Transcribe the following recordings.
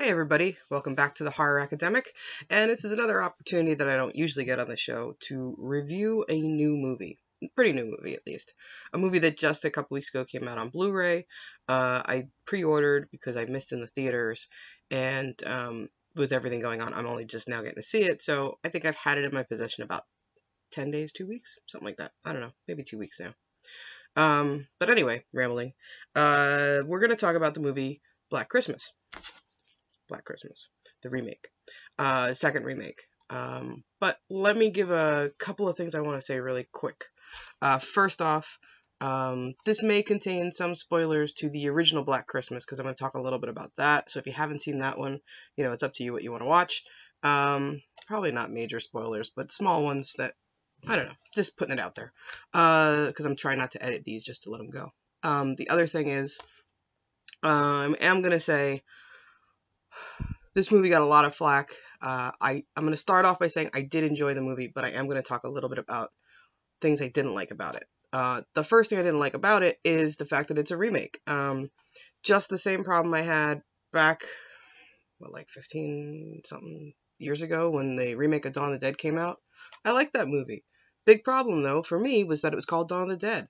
Hey everybody, welcome back to the Horror Academic, and this is another opportunity that I don't usually get on the show to review a new movie. Pretty new movie, at least. A movie that just a couple weeks ago came out on Blu-ray. I pre-ordered because I missed in the theaters, and with everything going on, I'm only just now getting to see it, so I think I've had it in my possession about 10 days, 2 weeks? Something like that. I don't know, maybe 2 weeks now. But anyway, rambling. We're going to talk about the movie Black Christmas. Black Christmas, the remake, second remake. But let me give a couple of things I want to say really quick. First off, this may contain some spoilers to the original Black Christmas because I'm going to talk a little bit about that. So if you haven't seen that one, it's up to you what you want to watch. Probably not major spoilers, but small ones that, I don't know, just putting it out there. Because I'm trying not to edit these just to let them go. The other thing is, I am going to say, this movie got a lot of flack. I'm going to start off by saying I did enjoy the movie, but I am going to talk a little bit about things I didn't like about it. The first thing I didn't like about it is the fact that it's a remake. Just the same problem I had back, like 15 something years ago when the remake of Dawn of the Dead came out. I liked that movie. Big problem, though, for me was that it was called Dawn of the Dead.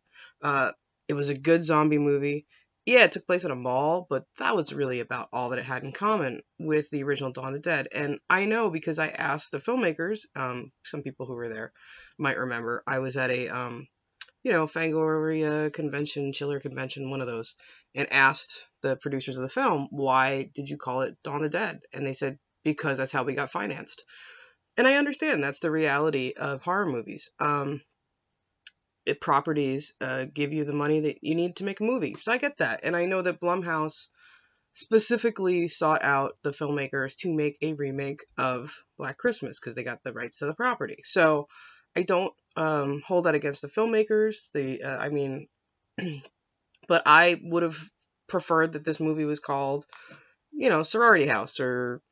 It was a good zombie movie. Yeah, it took place at a mall, but that was really about all that it had in common with the original Dawn of the Dead. And I know because I asked the filmmakers, some people who were there might remember, I was at a, Fangoria convention, Chiller convention, one of those, and asked the producers of the film, why did you call it Dawn of the Dead? And they said, because that's how we got financed. And I understand that's the reality of horror movies. Properties give you the money that you need to make a movie. So I get that. And I know that Blumhouse specifically sought out the filmmakers to make a remake of Black Christmas because they got the rights to the property. So I don't hold that against the filmmakers. But I would have preferred that this movie was called, Sorority House or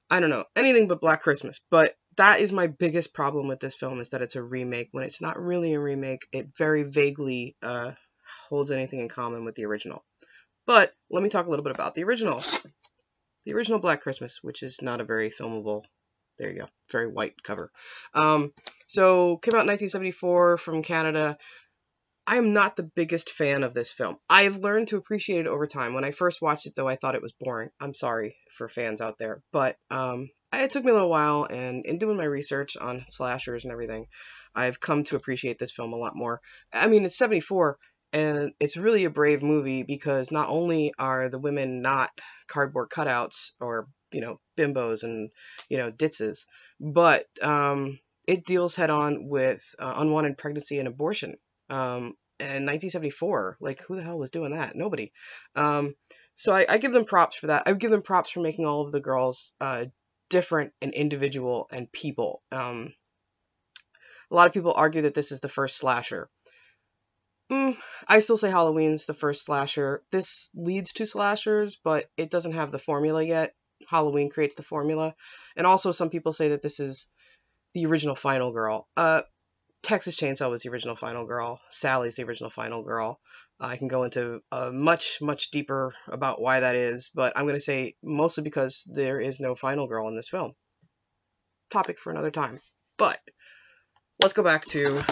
I don't know, anything but Black Christmas. But that is my biggest problem with this film is that it's a remake. When it's not really a remake, it very vaguely holds anything in common with the original. But let me talk a little bit about the original. The original Black Christmas, which is not a very filmable, there you go, very white cover. So came out in 1974 from Canada. I am not the biggest fan of this film. I've learned to appreciate it over time. When I first watched it, though, I thought it was boring. I'm sorry for fans out there. But it took me a little while, and in doing my research on slashers and everything, I've come to appreciate this film a lot more. I mean, it's 74, and it's really a brave movie because not only are the women not cardboard cutouts or, bimbos and, ditzes, but it deals head on with unwanted pregnancy and abortion. In 1974, like who the hell was doing that? Nobody. So I give them props for that. I give them props for making all of the girls different and individual and people. A lot of people argue that this is the first slasher. I still say Halloween's the first slasher. This leads to slashers, but it doesn't have the formula yet. Halloween creates the formula. And also some people say that this is the original Final Girl. Texas Chainsaw was the original Final Girl. Sally's the original Final Girl. I can go into much, much deeper about why that is, but I'm going to say mostly because there is no Final Girl in this film. Topic for another time. But let's go back to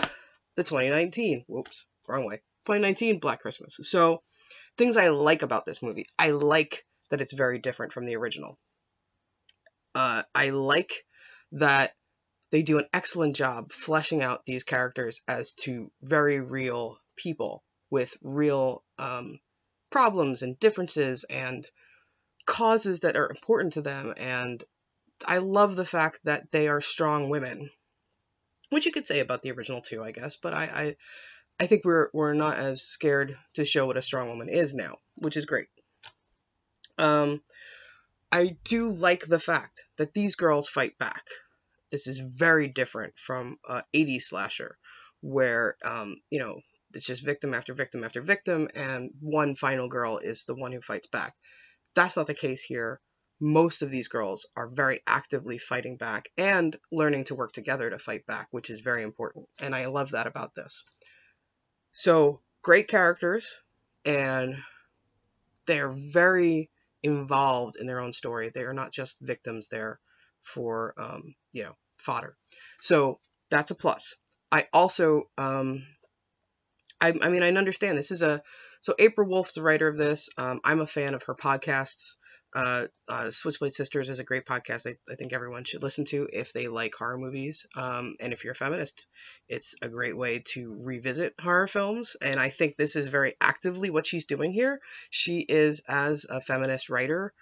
the 2019. Whoops, wrong way. 2019 Black Christmas. So things I like about this movie. I like that it's very different from the original. I like that they do an excellent job fleshing out these characters as to very real people with real problems and differences and causes that are important to them. And I love the fact that they are strong women, which you could say about the original too, I guess. But I think we're not as scared to show what a strong woman is now, which is great. I do like the fact that these girls fight back. This is very different from 80s slasher, where, it's just victim after victim after victim, and one final girl is the one who fights back. That's not the case here. Most of these girls are very actively fighting back and learning to work together to fight back, which is very important, and I love that about this. So, great characters, and they're very involved in their own story. They are not just victims there for, fodder. So that's a plus. I also, I mean, I understand this is so April Wolf's the writer of this. I'm a fan of her podcasts. Switchblade Sisters is a great podcast. I think everyone should listen to if they like horror movies. And if you're a feminist, it's a great way to revisit horror films. And I think this is very actively what she's doing here. She is, as a feminist writer,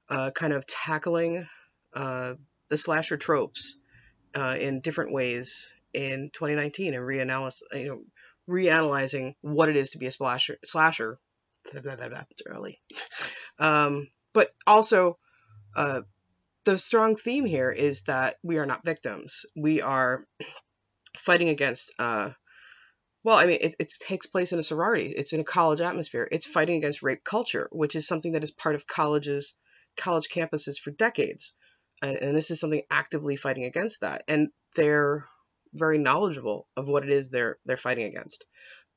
kind of tackling the slasher tropes in different ways in 2019 and reanalyzing what it is to be a slasher. It's early. But also, the strong theme here is that we are not victims. We are fighting against, it takes place in a sorority. It's in a college atmosphere. It's fighting against rape culture, which is something that is part of college campuses for decades. And this is something actively fighting against that. And they're very knowledgeable of what it is they're fighting against.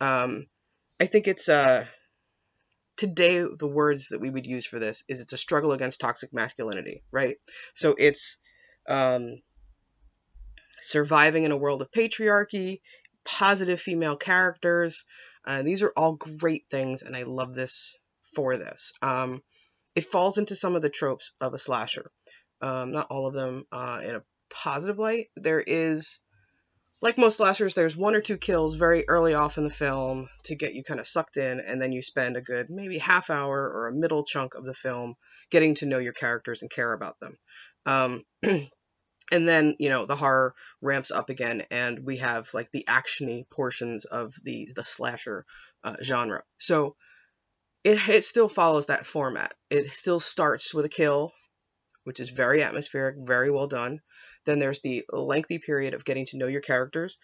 I think it's today the words that we would use for this is it's a struggle against toxic masculinity, right? So it's surviving in a world of patriarchy, positive female characters. These are all great things, and I love this for this. It falls into some of the tropes of a slasher. Not all of them in a positive light. There is, like most slashers, there's one or two kills very early off in the film to get you kind of sucked in, and then you spend a good maybe half hour or a middle chunk of the film getting to know your characters and care about them. And then, the horror ramps up again, and we have like the actiony portions of the slasher genre. So it still follows that format. It still starts with a kill, which is very atmospheric, very well done. Then there's the lengthy period of getting to know your characters,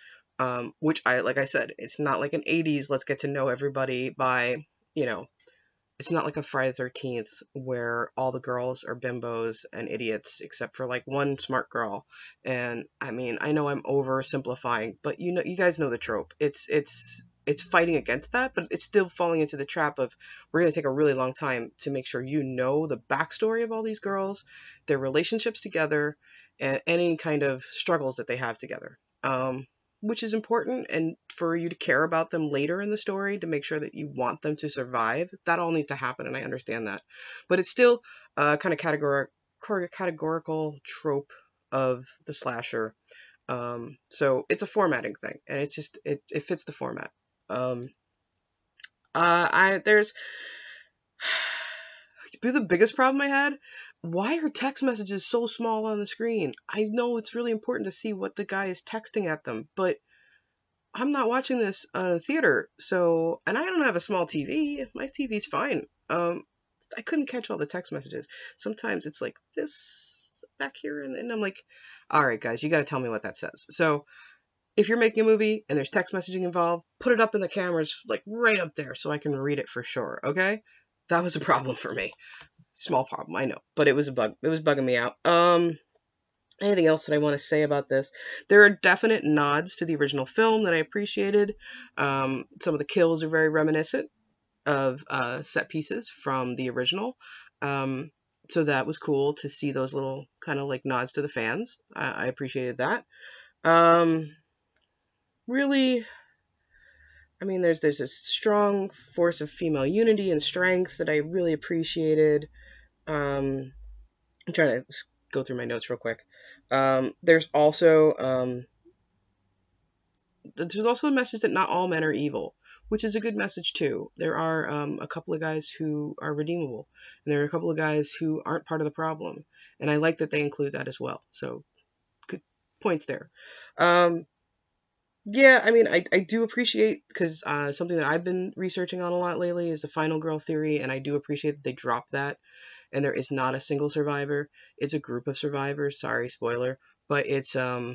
which like I said, it's not like an 80s, let's get to know everybody by, it's not like a Friday the 13th where all the girls are bimbos and idiots except for like one smart girl. And I mean, I know I'm oversimplifying, but you guys know the trope. It's fighting against that, but it's still falling into the trap of we're going to take a really long time to make sure you know the backstory of all these girls, their relationships together, and any kind of struggles that they have together. Which is important, and for you to care about them later in the story to make sure that you want them to survive. That all needs to happen, and I understand that. But it's still kind of categorical trope of the slasher. So it's a formatting thing, and it's just it fits the format. There's the biggest problem I had. Why are text messages so small on the screen? I know it's really important to see what the guy is texting at them, but I'm not watching this theater, so, and I don't have a small TV. My TV's fine. I couldn't catch all the text messages. Sometimes it's like this back here, and I'm like, all right, guys, you got to tell me what that says. So if you're making a movie and there's text messaging involved, put it up in the cameras, like right up there so I can read it for sure, okay? That was a problem for me. Small problem, I know, but it was a bug. It was bugging me out. Anything else that I want to say about this? There are definite nods to the original film that I appreciated. Some of the kills are very reminiscent of set pieces from the original. So that was cool to see those little kind of like nods to the fans. I appreciated that. Really, I mean, there's this strong force of female unity and strength that I really appreciated. I'm trying to go through my notes real quick. There's also a message that not all men are evil, which is a good message too. There are a couple of guys who are redeemable, and there are a couple of guys who aren't part of the problem, and I like that they include that as well. So, good points there. Yeah, I mean, I do appreciate, because something that I've been researching on a lot lately is the final girl theory, and I do appreciate that they dropped that, and there is not a single survivor. It's a group of survivors. Sorry, spoiler. But it's, I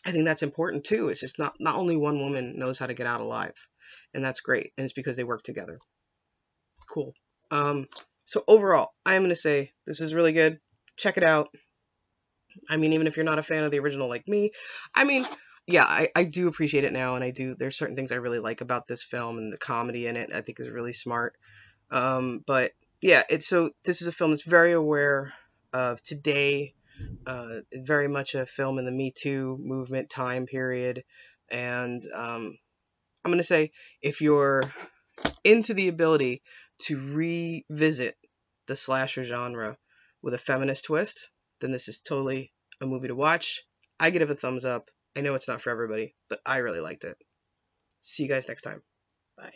think that's important too. It's just not only one woman knows how to get out alive, and that's great, and it's because they work together. Cool. So overall, I'm going to say this is really good. Check it out. I mean, even if you're not a fan of the original like me, I mean, yeah, I do appreciate it now, and there's certain things I really like about this film, and the comedy in it I think is really smart. But yeah, this is a film that's very aware of today, very much a film in the Me Too movement time period, and I'm gonna say if you're into the ability to revisit the slasher genre with a feminist twist, then this is totally a movie to watch. I give it a thumbs up. I know it's not for everybody, but I really liked it. See you guys next time. Bye.